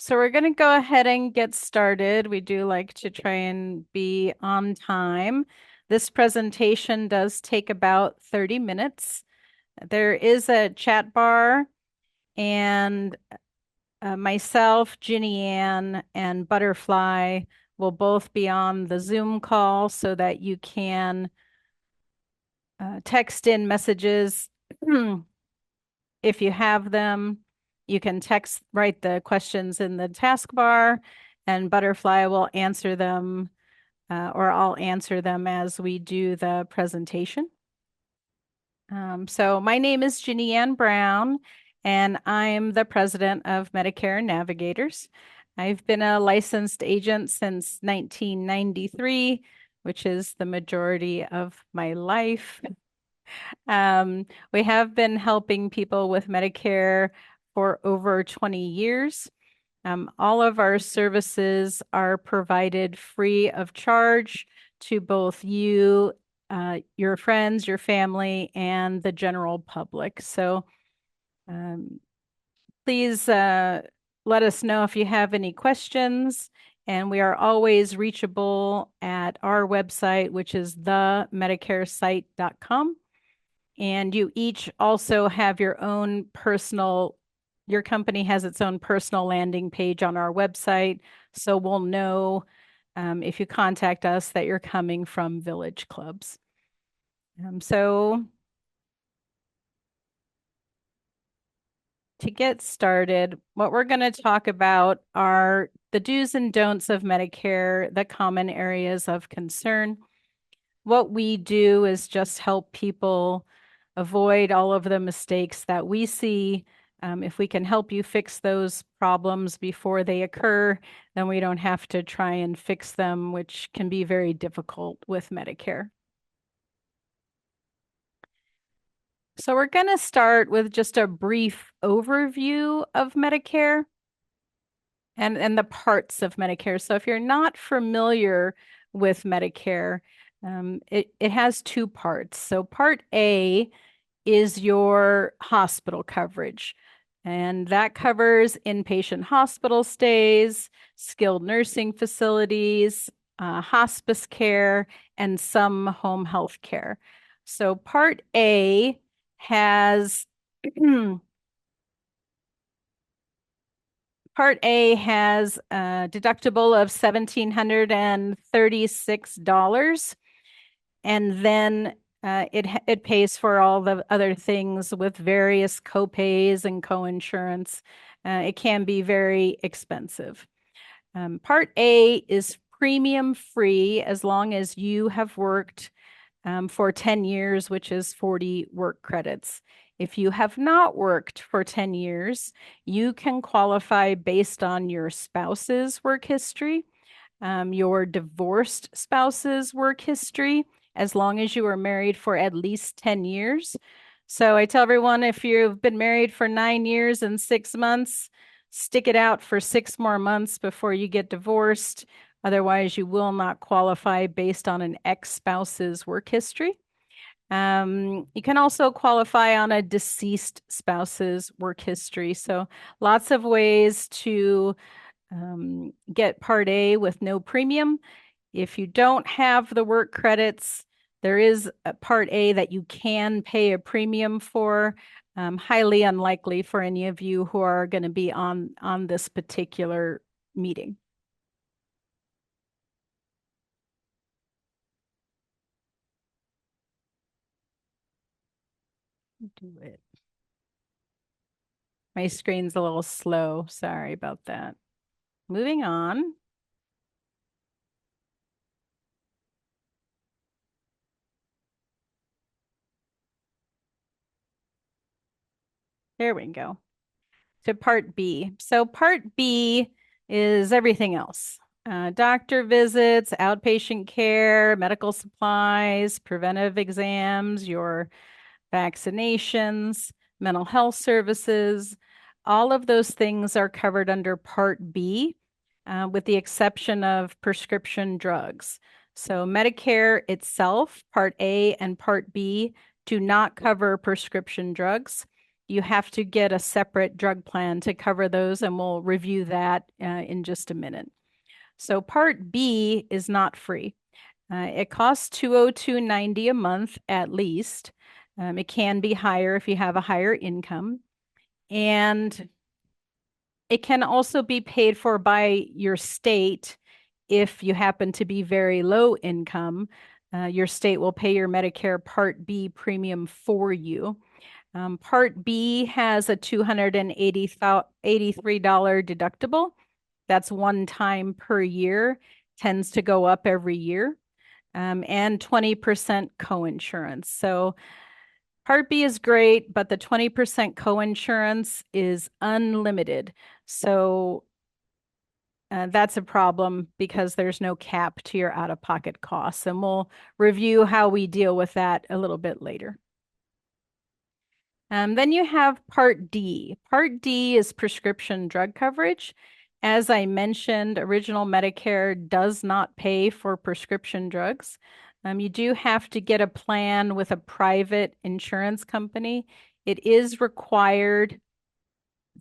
So we're going to go ahead and get started. We do like to try and be on time. This presentation does take about 30 minutes. There is a chat bar, and myself, Ginny Ann, and Butterfly will both be on the Zoom call so that you can text in messages if you have them. You can write the questions in the taskbar, and Butterfly will answer them, or I'll answer them as we do the presentation. So my name is Ginny Ann Brown, and I'm the president of Medicare Navigators. I've been a licensed agent since 1993, which is the majority of my life. We have been helping people with Medicare for over 20 years. All of our services are provided free of charge to both you, your friends, your family, and the general public. So um, please let us know if you have any questions. And we are always reachable at our website, which is themedicaresite.com. And you each also have your company has its own personal landing page on our website. So we'll know if you contact us that you're coming from Village Clubs. So to get started, what we're going to talk about are the do's and don'ts of Medicare, the common areas of concern. What we do is just help people avoid all of the mistakes that we see. If we can help you fix those problems before they occur, then we don't have to try and fix them, which can be very difficult with Medicare. So we're going to start with just a brief overview of Medicare and the parts of Medicare. So if you're not familiar with Medicare, it has two parts. So part A is your hospital coverage, and that covers inpatient hospital stays, skilled nursing facilities, hospice care, and some home health care. So part A has Part A has a deductible of $1,736, and then it pays for all the other things with various copays and coinsurance. It can be very expensive. Part A is premium free as long as you have worked for 10 years, which is 40 work credits. If you have not worked for 10 years, you can qualify based on your spouse's work history, your divorced spouse's work history, as long as you were married for at least 10 years. So I tell everyone, if you've been married for 9 years and 6 months, stick it out for 6 more months before you get divorced. Otherwise, you will not qualify based on an ex-spouse's work history. You can also qualify on a deceased spouse's work history. So lots of ways to get Part A with no premium. If you don't have the work credits, there is a Part A that you can pay a premium for. Highly unlikely for any of you who are going to be on this particular meeting. Do it. My screen's a little slow. Sorry about that. Moving on. There we go. To Part B. So Part B is everything else. Doctor visits, outpatient care, medical supplies, preventive exams, your vaccinations, mental health services. All of those things are covered under Part B, with the exception of prescription drugs. So Medicare itself, Part A and Part B, do not cover prescription drugs. you have to get a separate drug plan to cover those, and we'll review that in just a minute. So Part B is not free. It costs $202.90 a month at least. It can be higher if you have a higher income. And it can also be paid for by your state if you happen to be very low income. Your state will pay your Medicare Part B premium for you. Part B has a $283 deductible. That's one time per year, tends to go up every year, and 20% coinsurance. So Part B is great, but the 20% coinsurance is unlimited. So that's a problem because there's no cap to your out-of-pocket costs. And we'll review how we deal with that a little bit later. Then you have Part D. Part D is prescription drug coverage. As I mentioned, original Medicare does not pay for prescription drugs. You do have to get a plan with a private insurance company. It is required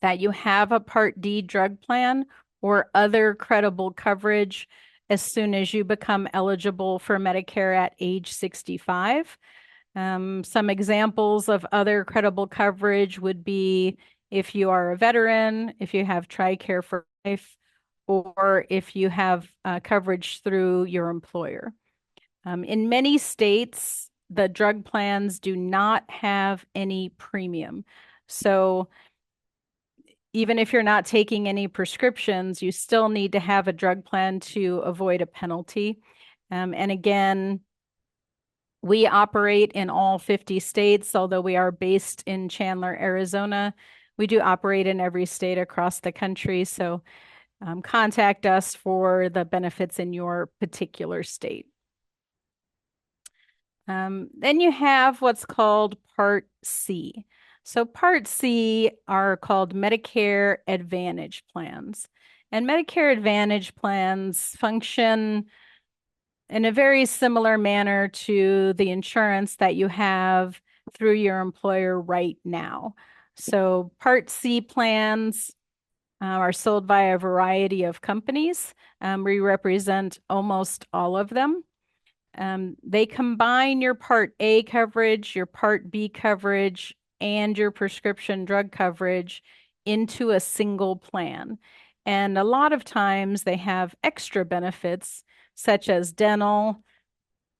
that you have a Part D drug plan or other credible coverage as soon as you become eligible for Medicare at age 65. Some examples of other credible coverage would be if you are a veteran, if you have TRICARE for life, or if you have coverage through your employer. In many states, the drug plans do not have any premium. So even if you're not taking any prescriptions, you still need to have a drug plan to avoid a penalty. And again, we operate in all 50 states, although we are based in Chandler, Arizona. We do operate in every state across the country. So contact us for the benefits in your particular state. Then you have what's called Part C. So Part C are called Medicare Advantage plans. And Medicare Advantage plans function in a very similar manner to the insurance that you have through your employer right now. So Part C plans are sold by a variety of companies. We represent almost all of them. They combine your Part A coverage, your Part B coverage, and your prescription drug coverage into a single plan. And a lot of times they have extra benefits such as dental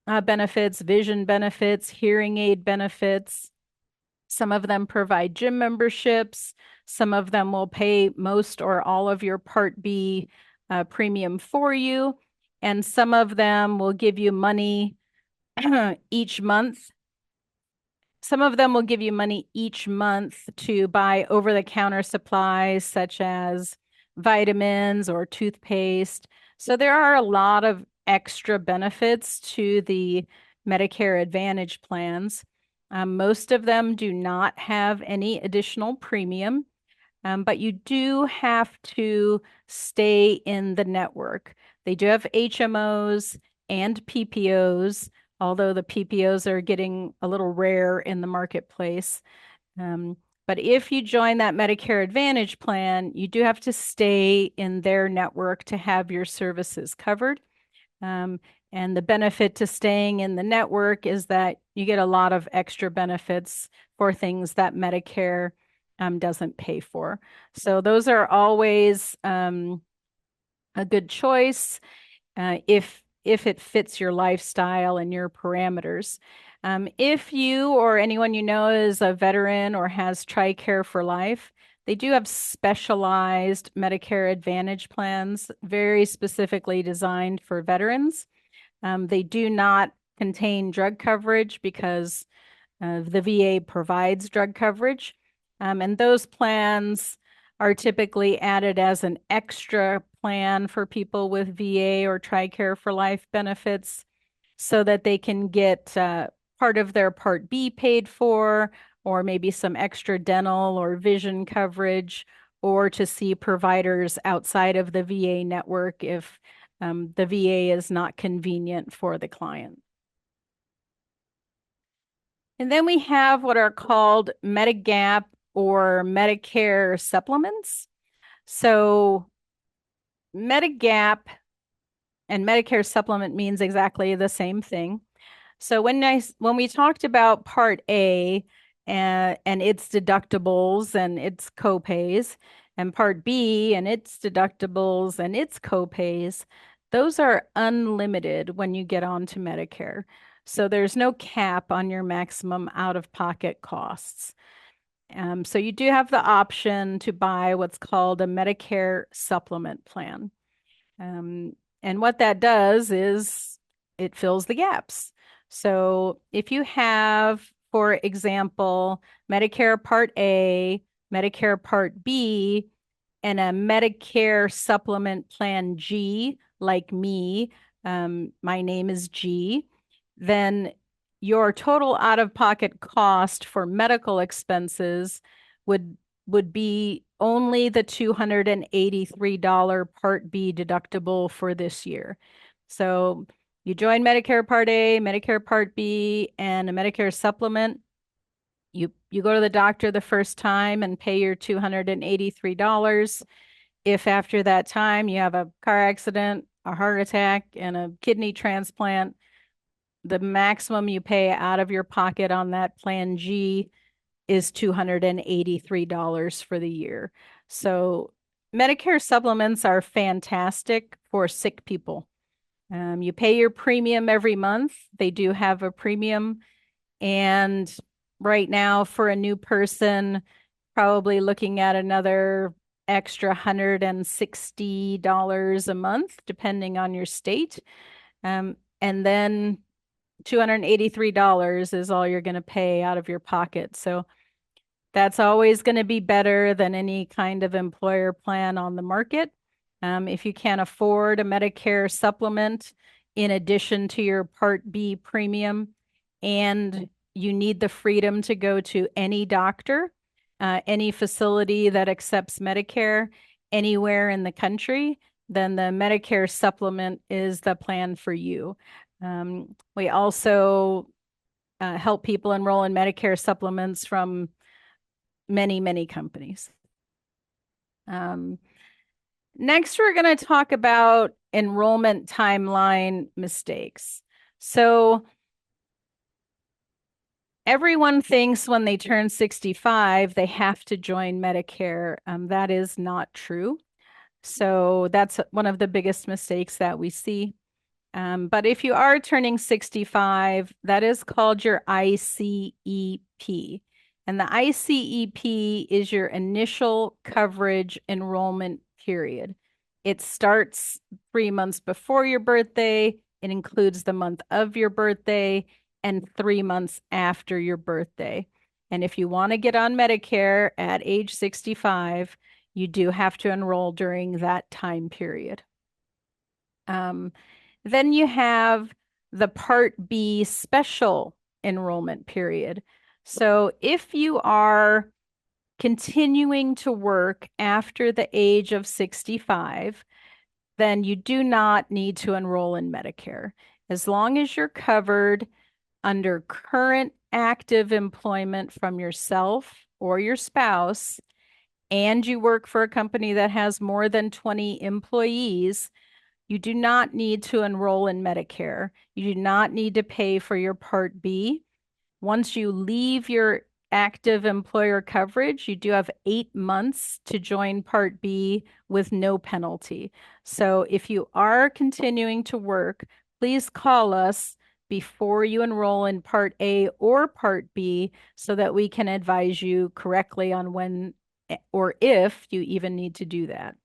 benefits, vision benefits, hearing aid benefits. Some of them provide gym memberships. Some of them will pay most or all of your Part B premium for you. And some of them will give you money each month. Some of them will give you money each month to buy over-the-counter supplies such as vitamins or toothpaste. So there are a lot of extra benefits to the Medicare Advantage plans. Most of them do not have any additional premium, but you do have to stay in the network. They do have HMOs and PPOs, although the PPOs are getting a little rare in the marketplace. But if you join that Medicare Advantage plan, you do have to stay in their network to have your services covered. And the benefit to staying in the network is that you get a lot of extra benefits for things that Medicare doesn't pay for. So those are always a good choice if it fits your lifestyle and your parameters. If you or anyone you know is a veteran or has TRICARE for life, they do have specialized Medicare Advantage plans, very specifically designed for veterans. They do not contain drug coverage because the VA provides drug coverage. And those plans are typically added as an extra plan for people with VA or TRICARE for life benefits so that they can get part of their Part B paid for, or maybe some extra dental or vision coverage, or to see providers outside of the VA network if the VA is not convenient for the client. And then we have what are called Medigap or Medicare supplements. So Medigap and Medicare supplement means exactly the same thing. So when we talked about Part A and its deductibles and its copays, and Part B and its deductibles and its copays, those are unlimited when you get onto Medicare. So there's no cap on your maximum out-of-pocket costs. So you do have the option to buy what's called a Medicare supplement plan. Um, and what that does is it fills the gaps. So if you have, for example, Medicare Part A, Medicare Part B, and a Medicare Supplement Plan G, like me, my name is G, then your total out-of-pocket cost for medical expenses would would be only the $283 Part B deductible for this year. So you join Medicare Part A, Medicare Part B, and a Medicare supplement. You go to the doctor the first time and pay your $283. If after that time you have a car accident, a heart attack, and a kidney transplant, the maximum you pay out of your pocket on that Plan G is $283 for the year. So Medicare supplements are fantastic for sick people. You pay your premium every month. They do have a premium. And right now, for a new person, probably looking at another extra $160 a month, depending on your state. And then $283 is all you're going to pay out of your pocket. So that's always going to be better than any kind of employer plan on the market. If you can't afford a Medicare supplement in addition to your Part B premium, and you need the freedom to go to any doctor, any facility that accepts Medicare anywhere in the country, then the Medicare supplement is the plan for you. We also help people enroll in Medicare supplements from many, many companies. Um, Next, we're going to talk about enrollment timeline mistakes. So everyone thinks when they turn 65, they have to join Medicare. That is not true. So that's one of the biggest mistakes that we see. But if you are turning 65, that is called your ICEP. And the ICEP is your initial coverage enrollment period. It starts 3 months before your birthday. It includes the month of your birthday and 3 months after your birthday. And if you want to get on Medicare at age 65, you do have to enroll during that time period. Then you have the Part B special enrollment period. So if you are continuing to work after the age of 65, then you do not need to enroll in Medicare. As long as you're covered under current active employment from yourself or your spouse, and you work for a company that has more than 20 employees, you do not need to enroll in Medicare. You do not need to pay for your Part B. Once you leave your active employer coverage, you do have 8 months to join Part B with no penalty. So if you are continuing to work, please call us before you enroll in Part A or Part B so that we can advise you correctly on when or if you even need to do that.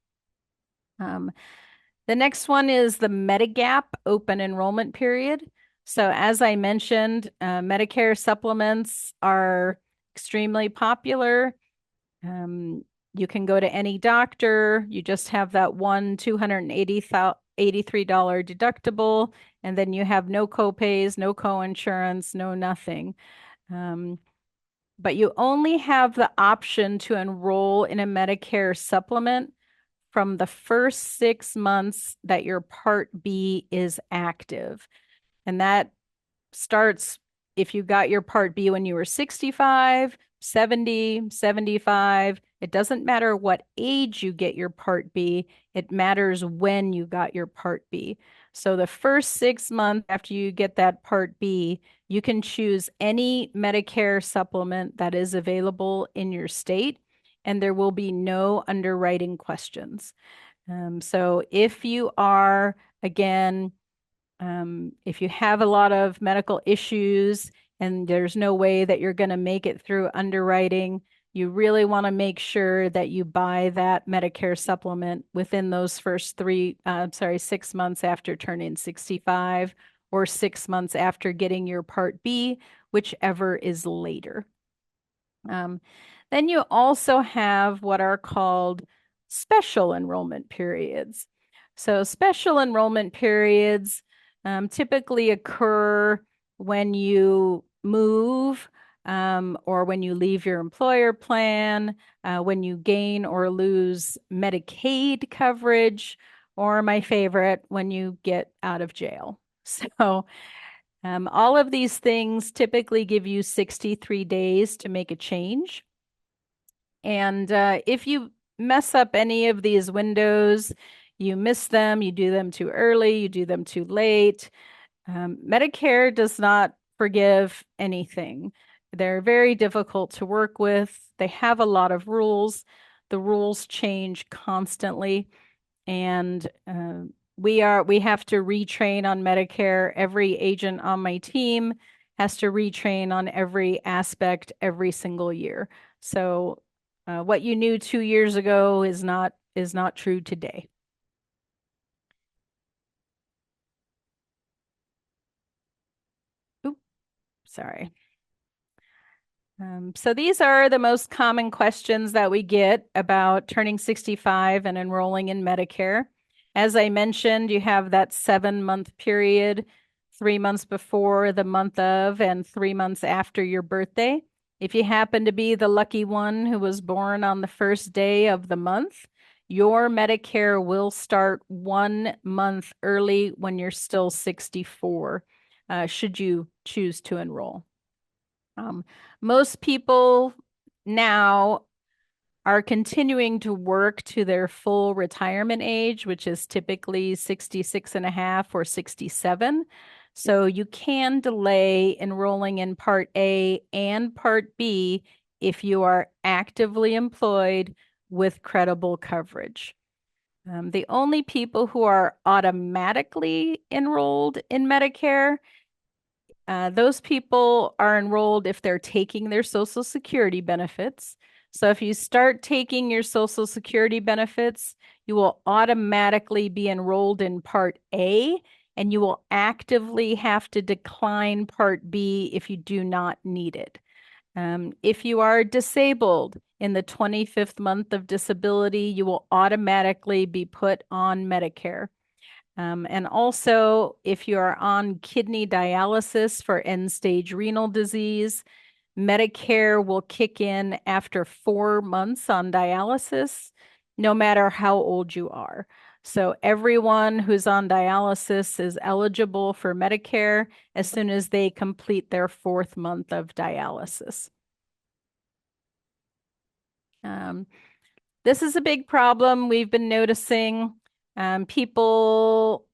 The next one is the Medigap open enrollment period. So as I mentioned, Medicare supplements are extremely popular. You can go to any doctor. You just have that one $283 deductible, and then you have no copays, no coinsurance, no nothing. But you only have the option to enroll in a Medicare supplement from the first 6 months that your Part B is active. And that starts if you got your Part B when you were 65 70, 75. It doesn't matter what age you get your Part B, it matters when you got your Part B. So the first 6 months after you get that Part B, you can choose any Medicare supplement that is available in your state, and there will be no underwriting questions. So if you are, again, if you have a lot of medical issues and there's no way that you're going to make it through underwriting, you really want to make sure that you buy that Medicare supplement within those first 6 months after turning 65 or 6 months after getting your Part B, whichever is later. Um, then you also have what are called special enrollment periods. So special enrollment periods typically occur when you move or when you leave your employer plan, when you gain or lose Medicaid coverage, or my favorite, when you get out of jail. So all of these things typically give you 63 days to make a change. And if you mess up any of these windows, you miss them, you do them too early, you do them too late. Medicare does not forgive anything. They're very difficult to work with. They have a lot of rules. The rules change constantly, and we have to retrain on Medicare. Every agent on my team has to retrain on every aspect every single year. So what you knew 2 years ago is not true today. Oop, sorry. So these are the most common questions that we get about turning 65 and enrolling in Medicare. As I mentioned, you have that 7 month period, 3 months before the month of, and 3 months after your birthday. If you happen to be the lucky one who was born on the first day of the month, your Medicare will start 1 month early when you're still 64, should you choose to enroll. Um, Most people now are continuing to work to their full retirement age, which is typically 66 and a half or 67. So you can delay enrolling in Part A and Part B if you are actively employed with credible coverage. The only people who are automatically enrolled in Medicare, those people are enrolled if they're taking their Social Security benefits. So if you start taking your Social Security benefits, you will automatically be enrolled in Part A, and you will actively have to decline Part B if you do not need it. If you are disabled in the 25th month of disability, you will automatically be put on Medicare. And also, if you are on kidney dialysis for end-stage renal disease, Medicare will kick in after 4 months on dialysis, no matter how old you are. So everyone who's on dialysis is eligible for Medicare as soon as they complete their 4th month of dialysis. Um, this is a big problem we've been noticing. People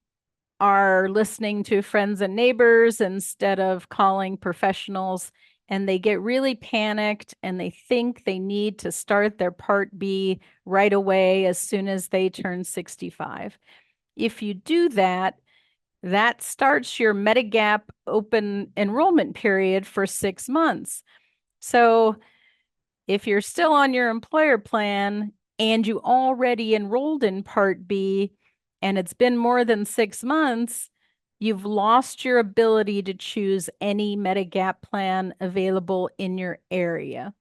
are listening to friends and neighbors instead of calling professionals, and they get really panicked and they think they need to start their Part B right away as soon as they turn 65. If you do that, that starts your Medigap open enrollment period for 6 months. So if you're still on your employer plan and you already enrolled in Part B and it's been more than 6 months, you've lost your ability to choose any Medigap plan available in your area.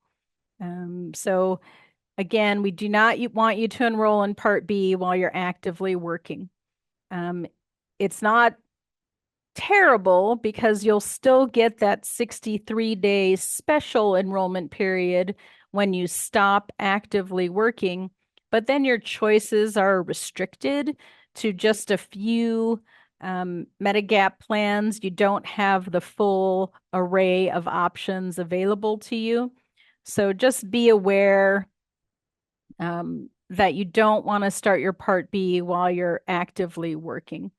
So again, we do not want you to enroll in Part B while you're actively working. It's not terrible because you'll still get that 63-day special enrollment period when you stop actively working, but then your choices are restricted to just a few Medigap plans. You don't have the full array of options available to you. So just be aware that you don't want to start your Part B while you're actively working.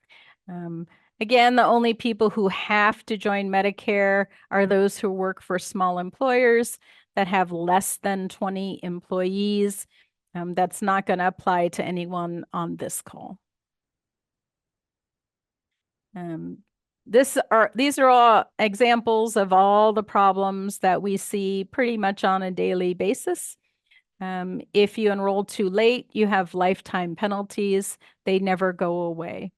Um, Again, the only people who have to join Medicare are those who work for small employers that have less than 20 employees. That's not going to apply to anyone on this call. Um, these are all examples of all the problems that we see pretty much on a daily basis. If you enroll too late, you have lifetime penalties. They never go away.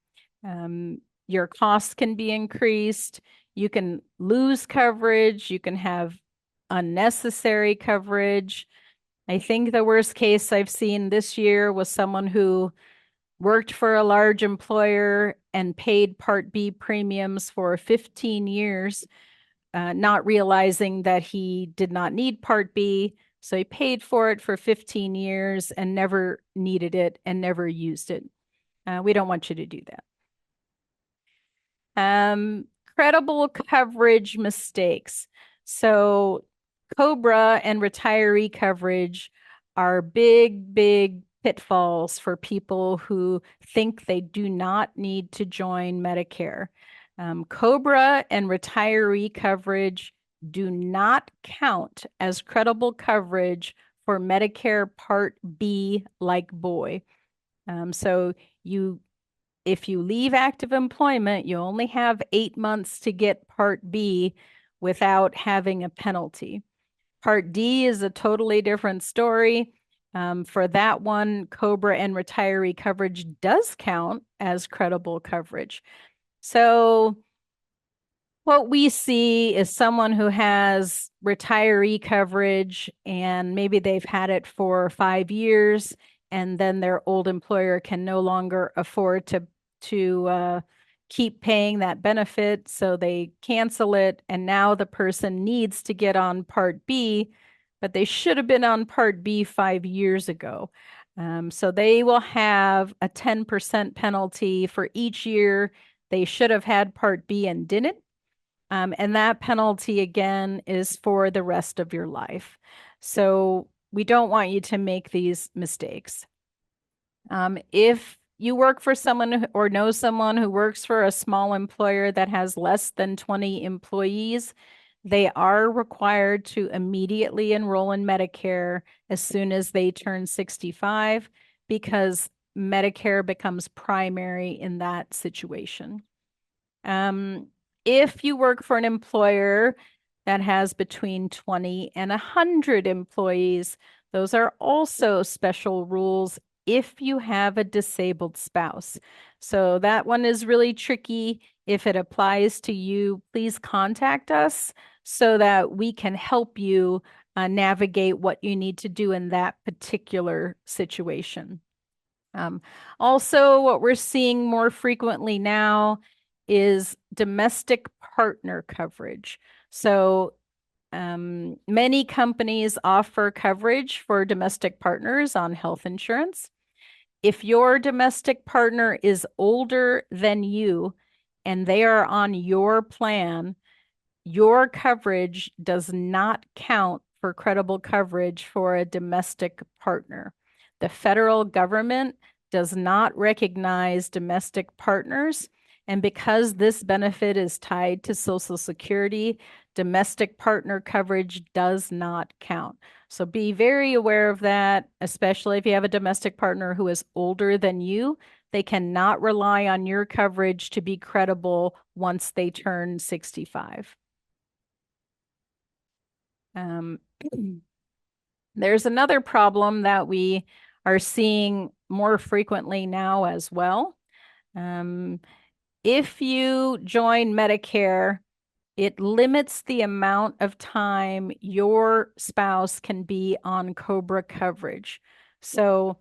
Um, your costs can be increased. You can lose coverage. You can have unnecessary coverage. I think the worst case I've seen this year was someone who worked for a large employer and paid Part B premiums for 15 years, not realizing that he did not need Part B. So he paid for it for 15 years and never needed it and never used it. We don't want you to do that. Credible coverage mistakes. So COBRA and retiree coverage are big, big pitfalls for people who think they do not need to join Medicare. COBRA and retiree coverage do not count as credible coverage for Medicare Part B like boy. So you if you leave active employment, you only have 8 months to get Part B without having a penalty. Part D is a totally different story. For that one, COBRA and retiree coverage does count as credible coverage. So what we see is someone who has retiree coverage and maybe they've had it for 5 years, and then their old employer can no longer afford to keep paying that benefit, so they cancel it, and now the person needs to get on Part B, but they should have been on Part B 5 years ago. So they will have a 10% penalty for each year they should have had Part B and didn't. And that penalty, again, is for the rest of your life. So we don't want you to make these mistakes. If you work for someone or know someone who works for a small employer that has less than 20 employees, they are required to immediately enroll in Medicare as soon as they turn 65 because Medicare becomes primary in that situation. Um, if you work for an employer that has between 20 and 100 employees, those are also special rules if you have a disabled spouse. So that one is really tricky. If it applies to you, please contact us so that we can help you navigate what you need to do in that particular situation. Um, Also, what we're seeing more frequently now is domestic partner coverage. So, many companies offer coverage for domestic partners on health insurance. If your domestic partner is older than you and they are on your plan, your coverage does not count for credible coverage for a domestic partner. The federal government does not recognize domestic partners. And because this benefit is tied to Social Security, domestic partner coverage does not count. So be very aware of that, especially if you have a domestic partner who is older than you. They cannot rely on your coverage to be credible once they turn 65. Um, there's another problem that we are seeing more frequently now as well. Um, if you join Medicare, it limits the amount of time your spouse can be on COBRA coverage. So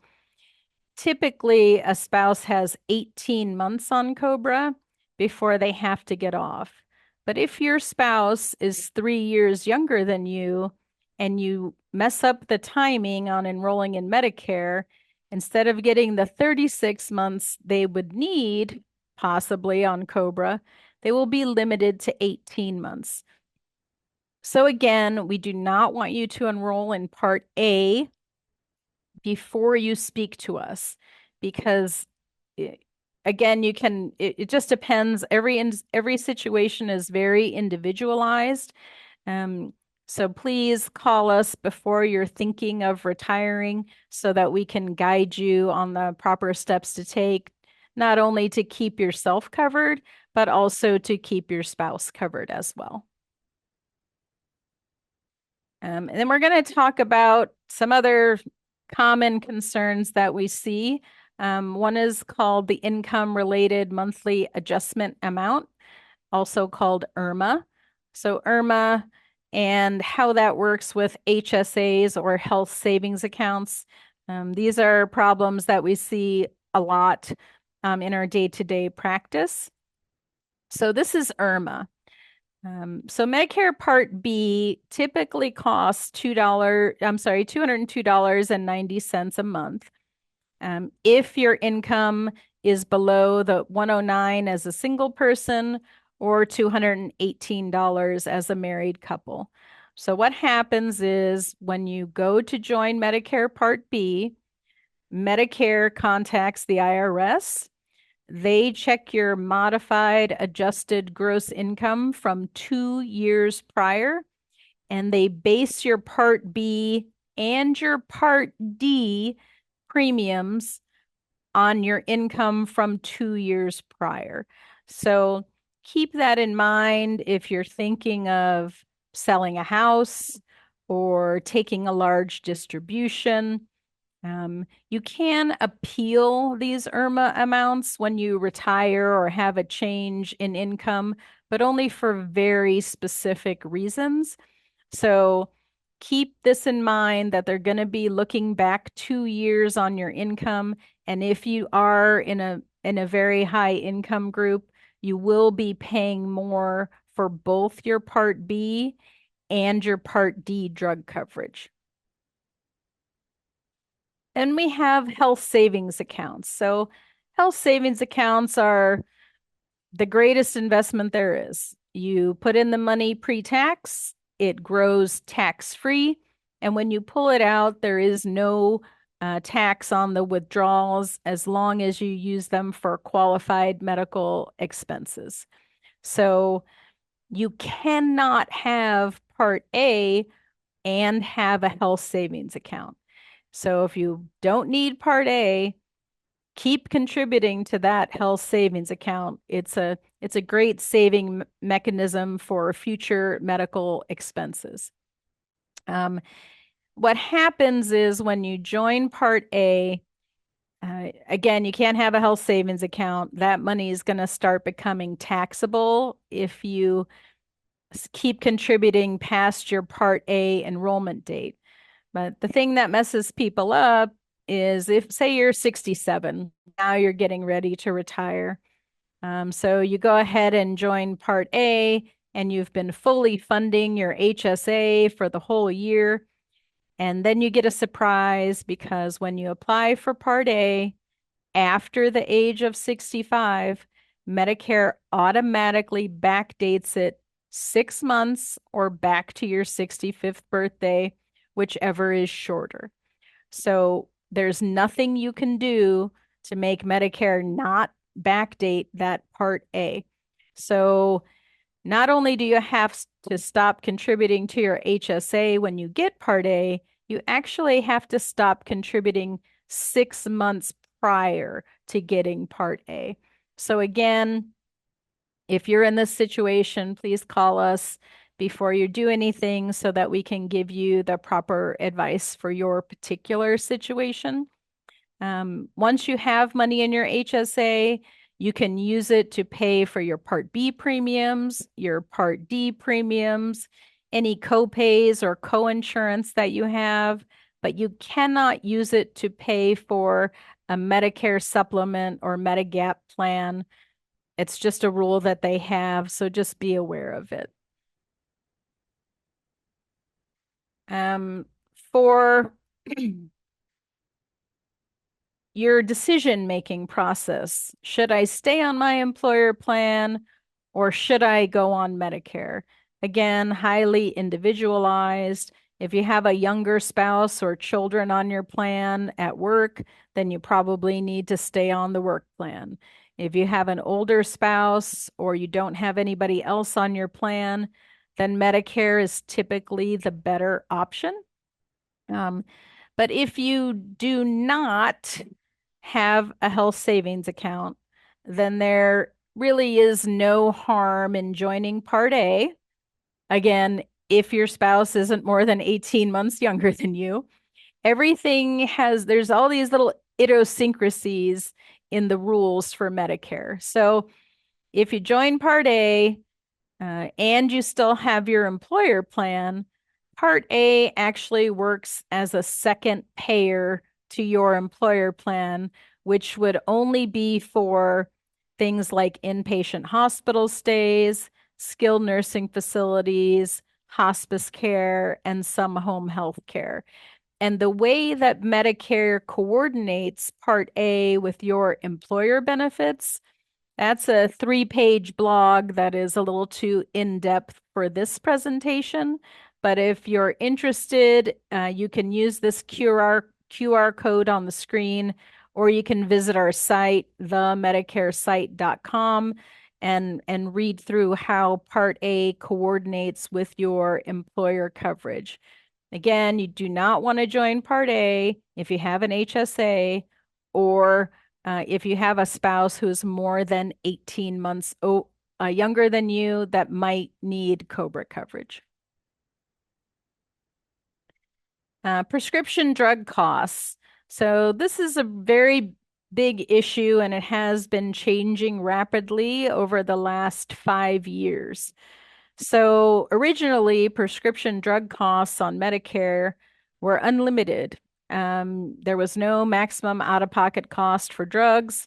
typically, a spouse has 18 months on COBRA before they have to get off. But if your spouse is 3 years younger than you and you mess up the timing on enrolling in Medicare, instead of getting the 36 months they would need, possibly on COBRA, they will be limited to 18 months. So again, we do not want you to enroll in Part A before you speak to us because i- again, it just depends. Every situation is very individualized. Um, so please call us before you're thinking of retiring so that we can guide you on the proper steps to take, not only to keep yourself covered, but also to keep your spouse covered as well. And then we're going to talk about some other common concerns that we see. One is called the income related monthly adjustment amount, also called IRMA. So, IRMA and how that works with HSAs or health savings accounts. These are problems that we see a lot in our day-to-day practice. So, this is IRMA. So Medicare Part B typically costs $202.90 a month. If your income is below the 109 as a single person or $218 as a married couple. So what happens is when you go to join Medicare Part B, Medicare contacts the IRS. They check your modified adjusted gross income from 2 years prior, and they base your Part B and your Part D premiums on your income from 2 years prior. So keep that in mind if you're thinking of selling a house or taking a large distribution. You can appeal these IRMA amounts when you retire or have a change in income, but only for very specific reasons. So keep this in mind that they're going to be looking back 2 years on your income. And if you are in a very high income group, you will be paying more for both your Part B and your Part D drug coverage. And we have health savings accounts. So, health savings accounts are the greatest investment there is. You put in the money pre tax, it grows tax free. And when you pull it out, there is no tax on the withdrawals as long as you use them for qualified medical expenses. So, you cannot have Part A and have a health savings account. So if you don't need Part A, keep contributing to that health savings account. It's a great saving mechanism for future medical expenses. Um, what happens is when you join Part A, again, you can't have a health savings account. That money is going to start becoming taxable if you keep contributing past your Part A enrollment date. But the thing that messes people up is if, say, you're 67, now you're getting ready to retire. So you go ahead and join Part A, and you've been fully funding your HSA for the whole year. And then you get a surprise because when you apply for Part A after the age of 65, Medicare automatically backdates it 6 months or back to your 65th birthday, whichever is shorter. So there's nothing you can do to make Medicare not backdate that Part A. So not only do you have to stop contributing to your HSA when you get Part A, you actually have to stop contributing 6 months prior to getting Part A. So again, if you're in this situation, please call us before you do anything so that we can give you the proper advice for your particular situation. Once you have money in your HSA, you can use it to pay for your Part B premiums, your Part D premiums, any copays or coinsurance that you have, but you cannot use it to pay for a Medicare supplement or Medigap plan. It's just a rule that they have, so just be aware of it. Um, for your decision-making process, should I stay on my employer plan or should I go on Medicare? Again, highly individualized. If you have a younger spouse or children on your plan at work, then you probably need to stay on the work plan. If you have an older spouse or you don't have anybody else on your plan, then Medicare is typically the better option. Um, but if you do not have a health savings account, then there really is no harm in joining Part A. Again, if your spouse isn't more than 18 months younger than you, there's all these little idiosyncrasies in the rules for Medicare. So if you join Part A, and you still have your employer plan, Part A actually works as a second payer to your employer plan, which would only be for things like inpatient hospital stays, skilled nursing facilities, hospice care, and some home health care. And the way that Medicare coordinates Part A with your employer benefits, that's a 3-page blog that is a little too in-depth for this presentation. But if you're interested, you can use this QR code on the screen, or you can visit our site, themedicaresite.com, and read through how Part A coordinates with your employer coverage. Again, you do not want to join Part A if you have an HSA or if you have a spouse who's more than 18 months younger than you that might need COBRA coverage. Prescription drug costs. So this is a very big issue and it has been changing rapidly over the last 5 years. So originally, prescription drug costs on Medicare were unlimited. There was no maximum out-of-pocket cost for drugs,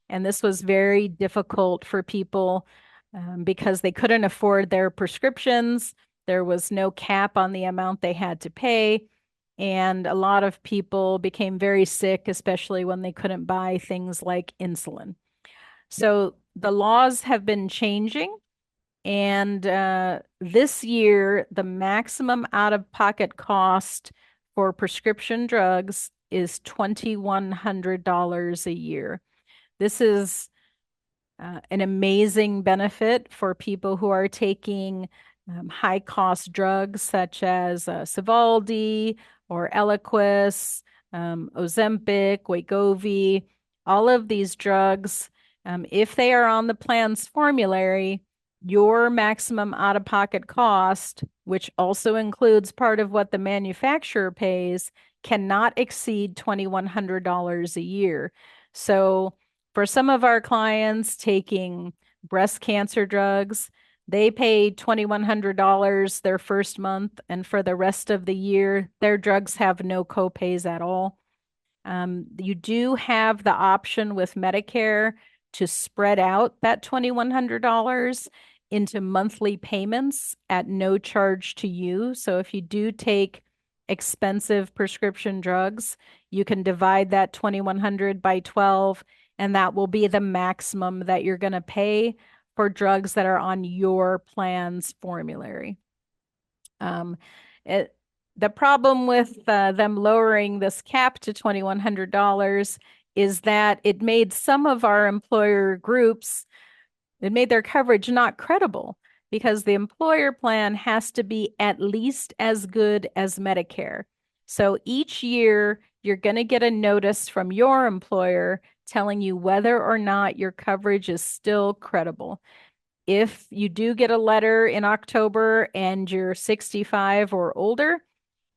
and this was very difficult for people because they couldn't afford their prescriptions. There was no cap on the amount they had to pay, and a lot of people became very sick, especially when they couldn't buy things like insulin. So the laws have been changing. And this year, the maximum out-of-pocket cost for prescription drugs is $2,100 a year. This is an amazing benefit for people who are taking high-cost drugs such as Sovaldi or Eliquis, Ozempic, Wegovy. All of these drugs, if they are on the plan's formulary, your maximum out-of-pocket cost, which also includes part of what the manufacturer pays, cannot exceed $2,100 a year. So for some of our clients taking breast cancer drugs, they pay $2,100 their first month, and for the rest of the year, their drugs have no copays at all. You do have the option with Medicare to spread out that $2,100 into monthly payments at no charge to you. So if you do take expensive prescription drugs, you can divide that 2,100 by 12, and that will be the maximum that you're going to pay for drugs that are on your plan's formulary. The problem with them lowering this cap to $2,100 is that it made some of our employer groups, it made their coverage not credible because the employer plan has to be at least as good as Medicare. So each year, you're going to get a notice from your employer telling you whether or not your coverage is still credible. If you do get a letter in October and you're 65 or older,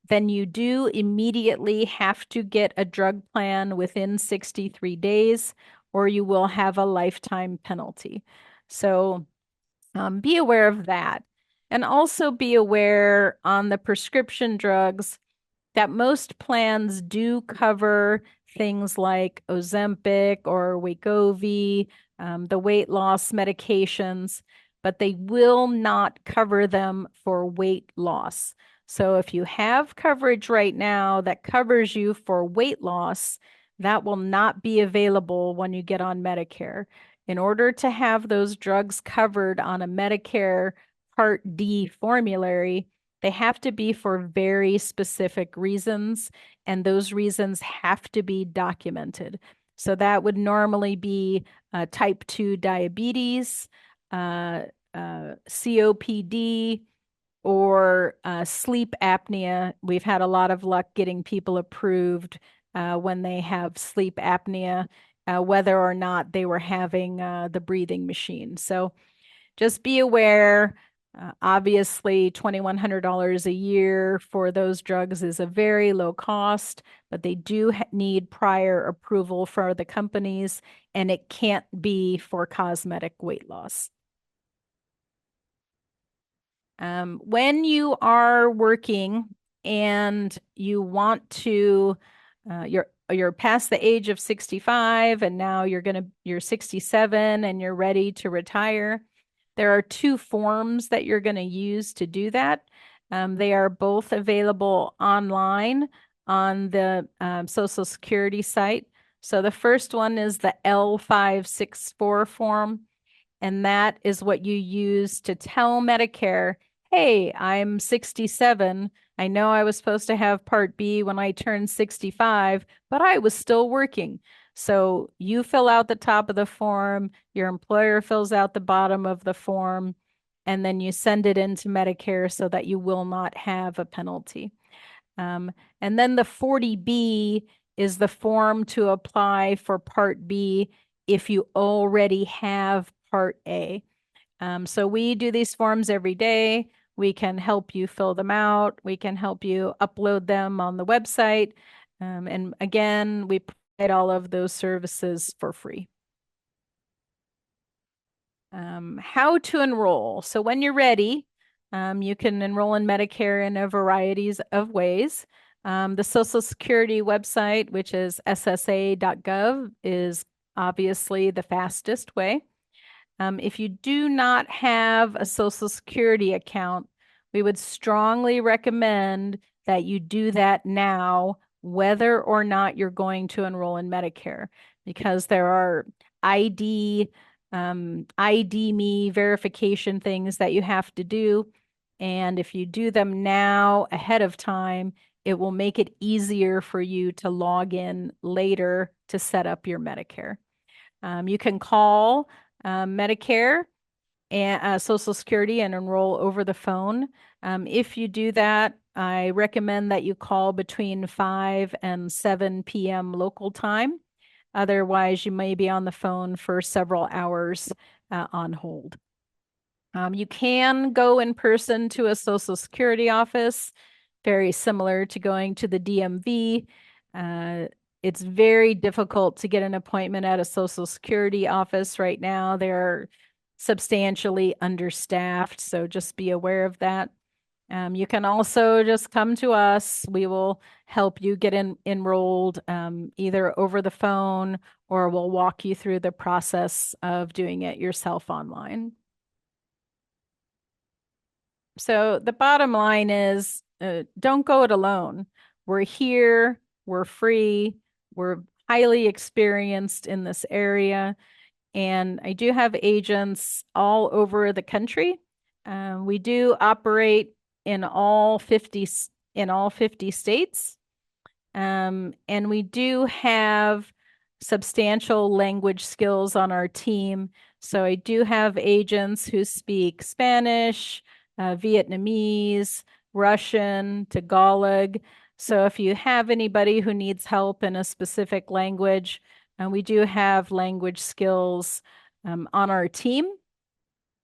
then you do immediately have to get a drug plan within 63 days, or you will have a lifetime penalty. So be aware of that. And also be aware on the prescription drugs that most plans do cover things like Ozempic or Wegovy, the weight loss medications, but they will not cover them for weight loss. So if you have coverage right now that covers you for weight loss, that will not be available when you get on Medicare. In order to have those drugs covered on a Medicare Part D formulary, they have to be for very specific reasons, and those reasons have to be documented. So that would normally be type 2 diabetes, uh, COPD, or sleep apnea. We've had a lot of luck getting people approved when they have sleep apnea, whether or not they were having the breathing machine. So just be aware. Obviously, $2,100 a year for those drugs is a very low cost, but they do need prior approval for the companies, and it can't be for cosmetic weight loss. When you are working and you want to, you're past the age of 65 and now you're 67 and you're ready to retire. There are two forms that you're going to use to do that. They are both available online on the Social Security site. So the first one is the L564 form. And that is what you use to tell Medicare, hey, I'm 67. I know I was supposed to have Part B when I turned 65, but I was still working. So you fill out the top of the form, your employer fills out the bottom of the form, and then you send it into Medicare so that you will not have a penalty. Um, and then the 40B is the form to apply for Part B if you already have Part A. So we do these forms every day. We can help you fill them out. We can help you upload them on the website. And again, we provide all of those services for free. How to enroll. So when you're ready, you can enroll in Medicare in a variety of ways. The Social Security website, which is ssa.gov, is obviously the fastest way. If you do not have a Social Security account, we would strongly recommend that you do that now, whether or not you're going to enroll in Medicare, because there are ID me verification things that you have to do. And if you do them now ahead of time, it will make it easier for you to log in later to set up your Medicare. You can call Medicare and Social Security and enroll over the phone. If you do that, I recommend that you call between 5 and 7 p.m. local time. Otherwise, you may be on the phone for several hours on hold. You can go in person to a Social Security office, very similar to going to the DMV. It's very difficult to get an appointment at a Social Security office right now. They're substantially understaffed, so just be aware of that. You can also just come to us. We will help you get enrolled either over the phone or we'll walk you through the process of doing it yourself online. So the bottom line is don't go it alone. We're here, we're free, we're highly experienced in this area, and I do have agents all over the country. We do operate in all 50 states. And we do have substantial language skills on our team. So I do have agents who speak Spanish, Vietnamese, Russian, Tagalog. So if you have anybody who needs help in a specific language, we do have language skills on our team,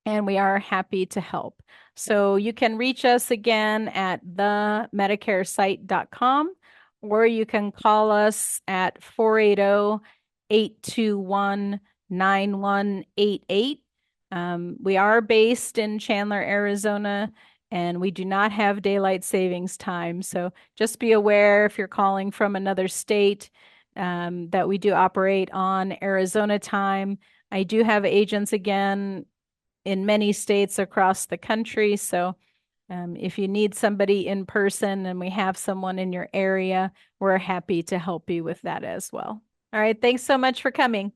and we are happy to help. So you can reach us again at themedicaresite.com, or you can call us at 480-821-9188. We are based in Chandler, Arizona, and we do not have daylight savings time. So just be aware if you're calling from another state that we do operate on Arizona time. I do have agents again in many states across the country. So if you need somebody in person and we have someone in your area, we're happy to help you with that as well. All right. Thanks so much for coming.